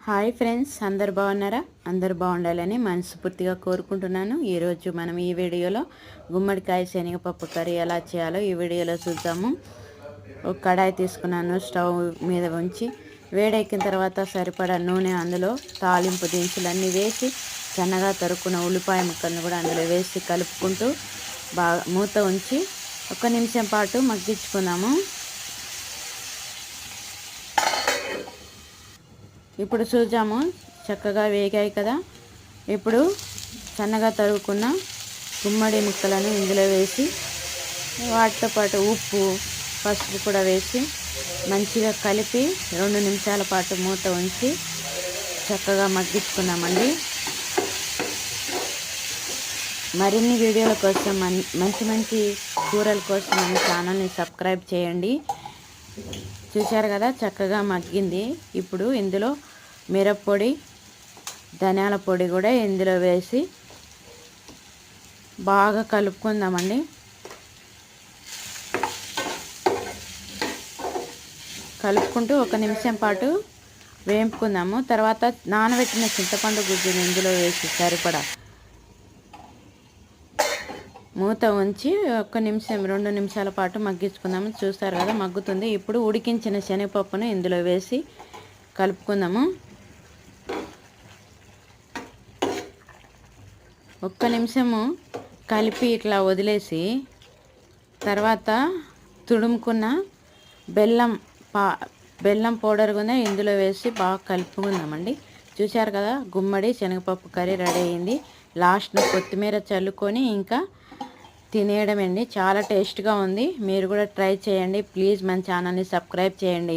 Hi friends, అందరు బాగున్నారా? అందరు బాగుండాలని మనస్ఫూర్తిగా కోరుకుంటున్నాను. ఈరోజు మనం ఈ వీడియోలో గుమ్మడికాయ శనగపప్పు కర్రీ ఎలా చేయాలో ఈ వీడియోలో చూద్దాము. ఒక కడాయి తీసుకున్నాను, స్టవ్ మీద ఉంచి వేడెక్కిన తర్వాత సరిపడా నూనె, అందులో తాలింపు దినుసులన్నీ వేసి సన్నగా తరుక్కున్న ఉల్లిపాయ ముక్కలను కూడా అందులో వేసి కలుపుకుంటూ బాగా మూత ఉంచి 1 నిమిషం పాటు మగ్గించుకుందాము. ఇప్పుడు చూద్దాము, చక్కగా వేగాయి కదా. ఇప్పుడు సన్నగా తరుగుకున్న గుమ్మడి ముక్కలను ఇందులో వేసి వాటితో పాటు ఉప్పు, పసుపు కూడా వేసి మంచిగా కలిపి 2 నిమిషాల పాటు మూత ఉంచి చక్కగా మగ్గించుకున్నామండి. మరిన్ని వీడియోల కోసం మంచి కూరల కోసం మన ఛానల్ని సబ్స్క్రైబ్ చేయండి. చూశారు కదా, చక్కగా మగ్గింది. ఇప్పుడు ఇందులో మిరప్పొడి, ధనియాల పొడి కూడా ఇందులో వేసి బాగా కలుపుకుందామండి. కలుపుకుంటూ 1 నిమిషం పాటు వేపుకుందాము. తర్వాత నానబెట్టిన చింతపండు గుజ్జుని ఇందులో వేసి సరిపడా మూత ఉంచి 1 నిమిషం 2 నిమిషాల పాటు మగ్గించుకుందాము. చూస్తారు కదా, మగ్గుతుంది. ఇప్పుడు ఉడికించిన శనగపప్పును ఇందులో వేసి కలుపుకుందాము. 1 నిమిషము కలిపి ఇట్లా వదిలేసి తర్వాత తుడుముకున్న బెల్లం పౌడర్ కూడా ఇందులో వేసి బాగా కలుపుకుందామండి. చూశారు కదా, గుమ్మడి శనగపప్పు కర్రీ రెడీ అయింది. లాస్ట్ను కొత్తిమీర చల్లుకొని ఇంకా తినేయడమండి. చాలా టేస్ట్గా ఉంది. మీరు కూడా ట్రై చేయండి. ప్లీజ్ మన ఛానల్ని సబ్స్క్రైబ్ చేయండి.